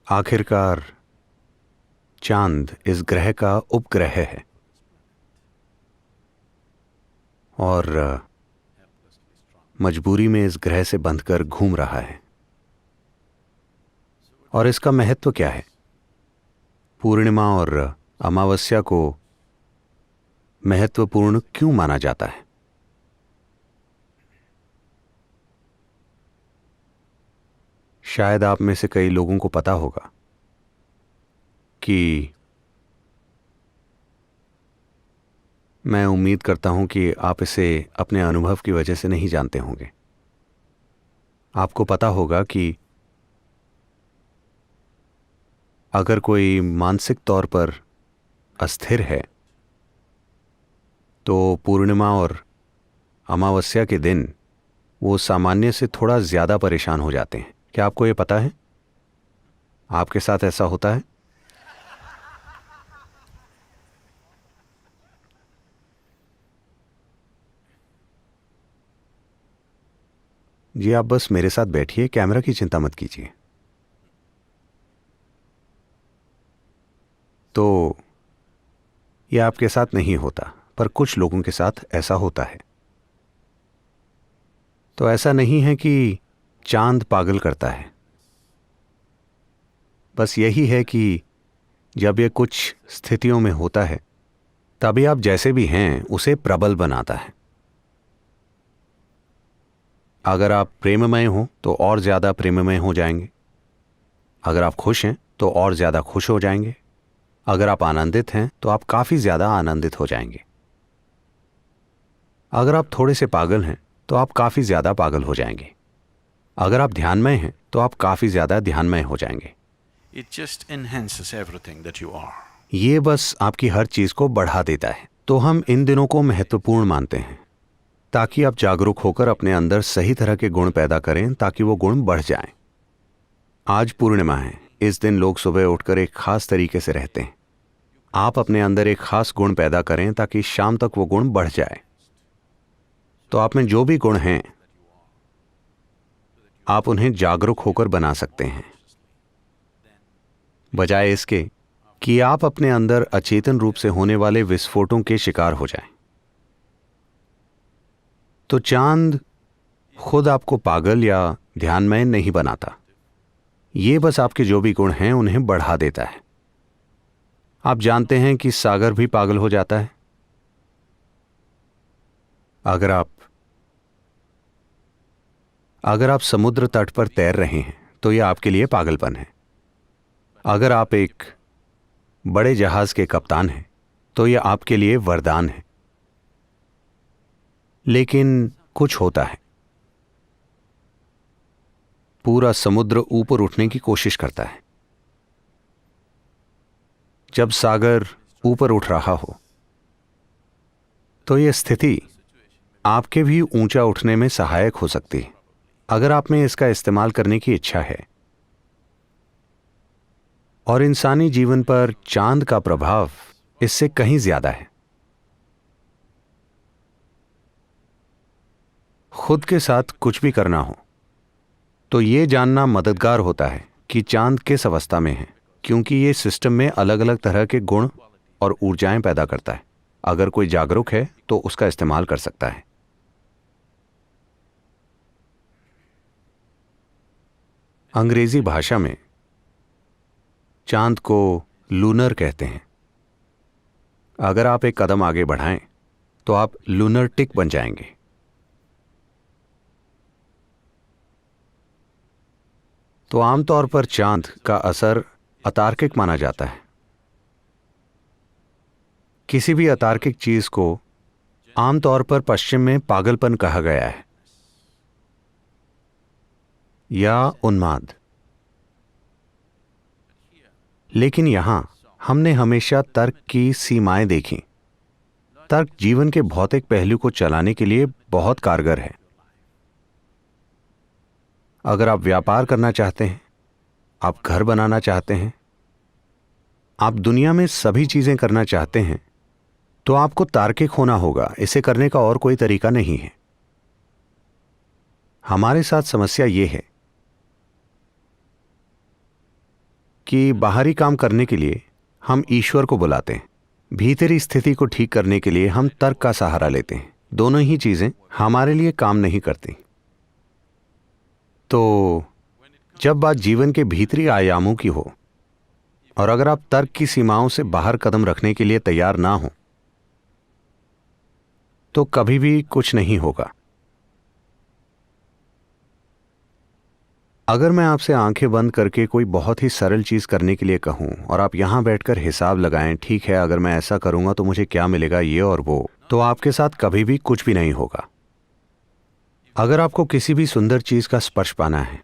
आखिरकार चांद इस ग्रह का उपग्रह है और मजबूरी में इस ग्रह से बंधकर घूम रहा है। और इसका महत्व क्या है? पूर्णिमा और अमावस्या को महत्वपूर्ण क्यों माना जाता है? शायद आप में से कई लोगों को पता होगा कि मैं उम्मीद करता हूं कि आप इसे अपने अनुभव की वजह से नहीं जानते होंगे। आपको पता होगा कि अगर कोई मानसिक तौर पर अस्थिर है तो पूर्णिमा और अमावस्या के दिन वो सामान्य से थोड़ा ज़्यादा परेशान हो जाते हैं। क्या आपको ये पता है? आपके साथ ऐसा होता है? जी, आप बस मेरे साथ बैठिए, कैमरा की चिंता मत कीजिए। तो ये आपके साथ नहीं होता, पर कुछ लोगों के साथ ऐसा होता है। तो ऐसा नहीं है कि चांद पागल करता है, बस यही है कि जब ये कुछ स्थितियों में होता है तभी आप जैसे भी हैं उसे प्रबल बनाता है। अगर आप प्रेममय हो तो और ज़्यादा प्रेममय हो जाएंगे। अगर आप खुश हैं तो और ज़्यादा खुश हो जाएंगे। अगर आप आनंदित हैं तो आप काफ़ी ज़्यादा आनंदित हो जाएंगे। अगर आप थोड़े से पागल हैं तो आप काफ़ी ज़्यादा पागल हो जाएंगे। अगर आप ध्यानमय हैं तो आप काफ़ी ज़्यादा ध्यानमय हो जाएंगे। It just enhances everything that you are. ये बस आपकी हर चीज़ को बढ़ा देता है। तो हम इन दिनों को महत्वपूर्ण मानते हैं ताकि आप जागरूक होकर अपने अंदर सही तरह के गुण पैदा करें ताकि वो गुण बढ़ जाएं। आज पूर्णिमा है। इस दिन लोग सुबह उठकर एक खास तरीके से रहते हैं। आप अपने अंदर एक खास गुण पैदा करें ताकि शाम तक वो गुण बढ़ जाए। तो आप में जो भी गुण हैं आप उन्हें जागरूक होकर बना सकते हैं, बजाय इसके कि आप अपने अंदर अचेतन रूप से होने वाले विस्फोटों के शिकार हो जाएं। तो चांद खुद आपको पागल या ध्यानमय नहीं बनाता। ये बस आपके जो भी गुण हैं उन्हें बढ़ा देता है। आप जानते हैं कि सागर भी पागल हो जाता है। अगर आप समुद्र तट पर तैर रहे हैं तो यह आपके लिए पागलपन है। अगर आप एक बड़े जहाज के कप्तान हैं तो यह आपके लिए वरदान है। लेकिन कुछ होता है, पूरा समुद्र ऊपर उठने की कोशिश करता है। जब सागर ऊपर उठ रहा हो तो यह स्थिति आपके भी ऊंचा उठने में सहायक हो सकती है, अगर आप में इसका इस्तेमाल करने की इच्छा है। और इंसानी जीवन पर चांद का प्रभाव इससे कहीं ज्यादा है। खुद के साथ कुछ भी करना हो तो यह जानना मददगार होता है कि चांद किस अवस्था में है, क्योंकि यह सिस्टम में अलग अलग तरह के गुण और ऊर्जाएं पैदा करता है। अगर कोई जागरूक है तो उसका इस्तेमाल कर सकता है। अंग्रेजी भाषा में चांद को लूनर कहते हैं। अगर आप एक कदम आगे बढ़ाएं तो आप लूनर्टिक बन जाएंगे। तो आमतौर पर चांद का असर अतार्किक माना जाता है। किसी भी अतार्किक चीज को आमतौर पर पश्चिम में पागलपन कहा गया है या उन्माद। लेकिन यहां हमने हमेशा तर्क की सीमाएं देखी। तर्क जीवन के भौतिक पहलू को चलाने के लिए बहुत कारगर है। अगर आप व्यापार करना चाहते हैं, आप घर बनाना चाहते हैं, आप दुनिया में सभी चीजें करना चाहते हैं, तो आपको तार्किक होना होगा। इसे करने का और कोई तरीका नहीं है। हमारे साथ समस्या यह है कि बाहरी काम करने के लिए हम ईश्वर को बुलाते हैं, भीतरी स्थिति को ठीक करने के लिए हम तर्क का सहारा लेते हैं। दोनों ही चीजें हमारे लिए काम नहीं करती। तो जब बात जीवन के भीतरी आयामों की हो और अगर आप तर्क की सीमाओं से बाहर कदम रखने के लिए तैयार ना हो तो कभी भी कुछ नहीं होगा। अगर मैं आपसे आंखें बंद करके कोई बहुत ही सरल चीज करने के लिए कहूं और आप यहां बैठकर हिसाब लगाएं, ठीक है अगर मैं ऐसा करूंगा तो मुझे क्या मिलेगा, ये और वो, तो आपके साथ कभी भी कुछ भी नहीं होगा। अगर आपको किसी भी सुंदर चीज का स्पर्श पाना है,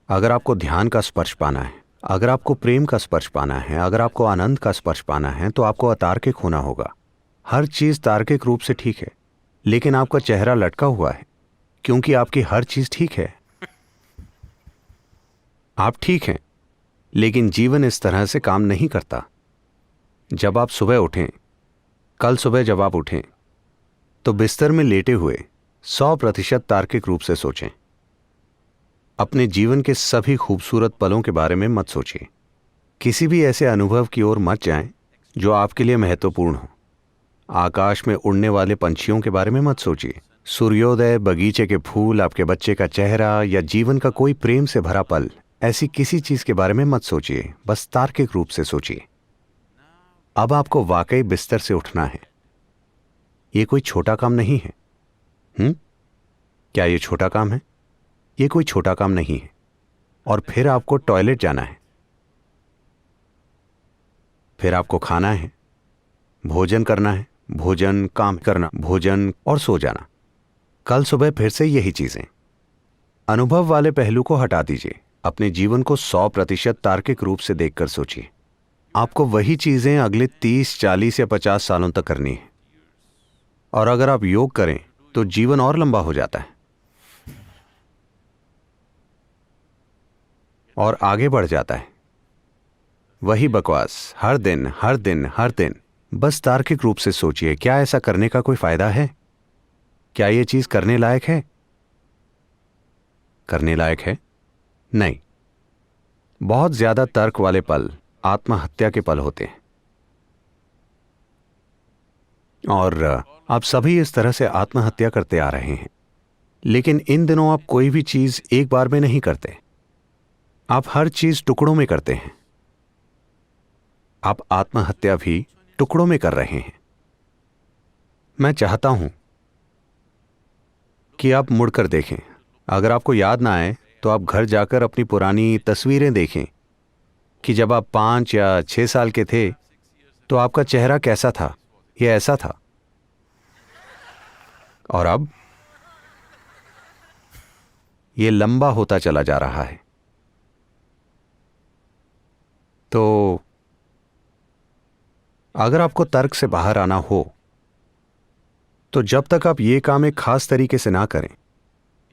अगर आपको ध्यान का स्पर्श पाना है, अगर आपको प्रेम का स्पर्श पाना है, अगर आपको आनंद का स्पर्श पाना है, तो आपको अतार्किक होना होगा। हर चीज तार्किक रूप से ठीक है, लेकिन आपका चेहरा लटका हुआ है क्योंकि आपकी हर चीज ठीक है। आप ठीक हैं, लेकिन जीवन इस तरह से काम नहीं करता। जब आप सुबह उठें, कल सुबह जब आप उठें, तो बिस्तर में लेटे हुए 100% तार्किक रूप से सोचें। अपने जीवन के सभी खूबसूरत पलों के बारे में मत सोचिए। किसी भी ऐसे अनुभव की ओर मत जाएं जो आपके लिए महत्वपूर्ण हो। आकाश में उड़ने वाले पंछियों के बारे में मत सोचिए। सूर्योदय, बगीचे के फूल, आपके बच्चे का चेहरा या जीवन का कोई प्रेम से भरा पल, ऐसी किसी चीज के बारे में मत सोचिए, बस तार्किक रूप से सोचिए। अब आपको वाकई बिस्तर से उठना है। यह कोई छोटा काम नहीं है। क्या यह छोटा काम है? यह कोई छोटा काम नहीं है। और फिर आपको टॉयलेट जाना है, फिर आपको खाना है, भोजन करना है, भोजन, काम करना, भोजन और सो जाना। कल सुबह फिर से यही चीजें। अनुभव वाले पहलू को हटा दीजिए। अपने जीवन को 100% तार्किक रूप से देखकर सोचिए। आपको वही चीजें अगले 30, 40 या 50 सालों तक करनी है। और अगर आप योग करें तो जीवन और लंबा हो जाता है और आगे बढ़ जाता है। वही बकवास हर दिन हर दिन हर दिन। बस तार्किक रूप से सोचिए, क्या ऐसा करने का कोई फायदा है? क्या यह चीज करने लायक है? करने लायक है? नहीं। बहुत ज्यादा तर्क वाले पल आत्महत्या के पल होते हैं। और आप सभी इस तरह से आत्महत्या करते आ रहे हैं। लेकिन इन दिनों आप कोई भी चीज एक बार में नहीं करते। आप हर चीज टुकड़ों में करते हैं। आप आत्महत्या भी टुकड़ों में कर रहे हैं। मैं चाहता हूं कि आप मुड़कर देखें। अगर आपको याद ना आए तो आप घर जाकर अपनी पुरानी तस्वीरें देखें कि जब आप 5 या 6 साल के थे तो आपका चेहरा कैसा था। यह ऐसा था। और अब यह लंबा होता चला जा रहा है। तो अगर आपको तर्क से बाहर आना हो तो जब तक आप ये काम एक खास तरीके से ना करें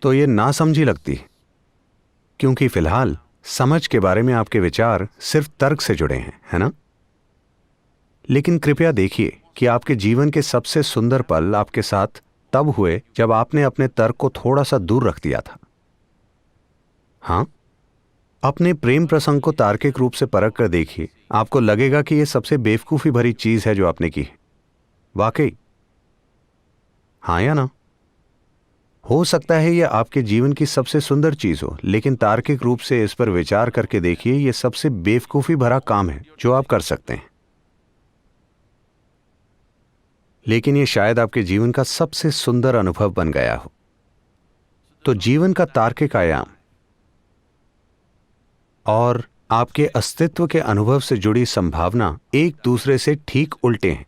तो ये नासमझी लगती है, क्योंकि फिलहाल समझ के बारे में आपके विचार सिर्फ तर्क से जुड़े हैं, है ना? लेकिन कृपया देखिए कि आपके जीवन के सबसे सुंदर पल आपके साथ तब हुए जब आपने अपने तर्क को थोड़ा सा दूर रख दिया था। हां, अपने प्रेम प्रसंग को तार्किक रूप से परख कर देखिए। आपको लगेगा कि यह सबसे बेवकूफी भरी चीज है जो आपने की है। वाकई? हां या ना? हो सकता है यह आपके जीवन की सबसे सुंदर चीज हो, लेकिन तार्किक रूप से इस पर विचार करके देखिए, यह सबसे बेवकूफी भरा काम है जो आप कर सकते हैं। लेकिन यह शायद आपके जीवन का सबसे सुंदर अनुभव बन गया हो। तो जीवन का तार्किक आयाम और आपके अस्तित्व के अनुभव से जुड़ी संभावना एक दूसरे से ठीक उल्टे हैं।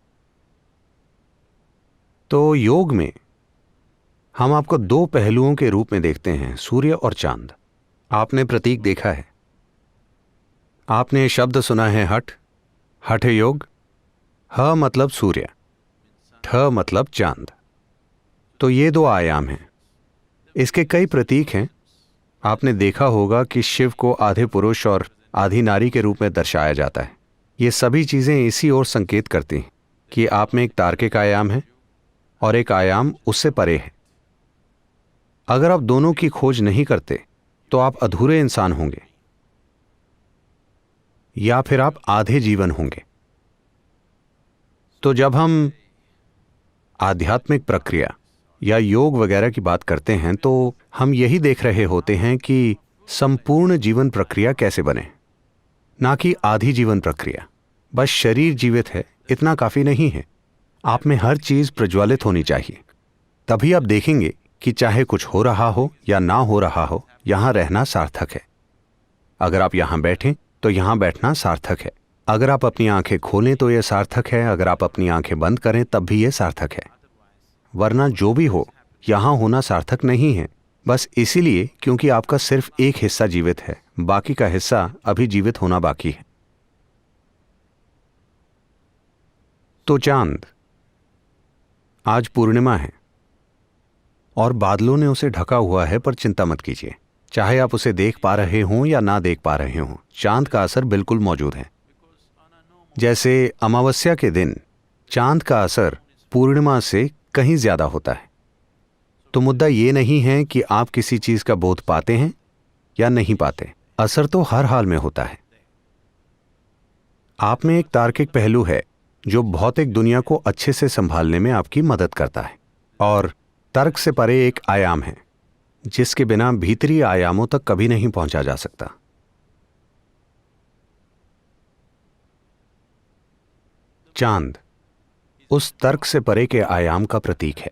तो योग में हम आपको 2 पहलुओं के रूप में देखते हैं, सूर्य और चांद। आपने प्रतीक देखा है, आपने शब्द सुना है हठ, हठ योग। ह मतलब सूर्य, ठ मतलब चांद। तो ये 2 आयाम हैं। इसके कई प्रतीक हैं। आपने देखा होगा कि शिव को आधे पुरुष और आधी नारी के रूप में दर्शाया जाता है। ये सभी चीजें इसी ओर संकेत करती हैं कि आप में एक तार्किक आयाम है और एक आयाम उससे परे है। अगर आप दोनों की खोज नहीं करते तो आप अधूरे इंसान होंगे। या फिर आप आधे जीवन होंगे। तो जब हम आध्यात्मिक प्रक्रिया या योग वगैरह की बात करते हैं तो हम यही देख रहे होते हैं कि संपूर्ण जीवन प्रक्रिया कैसे बने, ना कि आधी जीवन प्रक्रिया। बस शरीर जीवित है इतना काफी नहीं है, आप में हर चीज प्रज्वलित होनी चाहिए। तभी आप देखेंगे कि चाहे कुछ हो रहा हो या ना हो रहा हो, यहां रहना सार्थक है। अगर आप यहां बैठें तो यहां बैठना सार्थक है। अगर आप अपनी आंखें खोलें तो यह सार्थक है। अगर आप अपनी आंखें बंद करें तब भी यह सार्थक है। वरना जो भी हो, यहां होना सार्थक नहीं है, बस इसीलिए क्योंकि आपका सिर्फ एक हिस्सा जीवित है, बाकी का हिस्सा अभी जीवित होना बाकी है। तो चांद, आज पूर्णिमा है और बादलों ने उसे ढका हुआ है, पर चिंता मत कीजिए। चाहे आप उसे देख पा रहे हों या ना देख पा रहे हों, चांद का असर बिल्कुल मौजूद है। जैसे अमावस्या के दिन चांद का असर पूर्णिमा से कहीं ज्यादा होता है। तो मुद्दा ये नहीं है कि आप किसी चीज का बोध पाते हैं या नहीं पाते, असर तो हर हाल में होता है। आप में एक तार्किक पहलू है जो भौतिक दुनिया को अच्छे से संभालने में आपकी मदद करता है, और तर्क से परे एक आयाम है जिसके बिना भीतरी आयामों तक कभी नहीं पहुंचा जा सकता। चांद उस तर्क से परे के आयाम का प्रतीक है।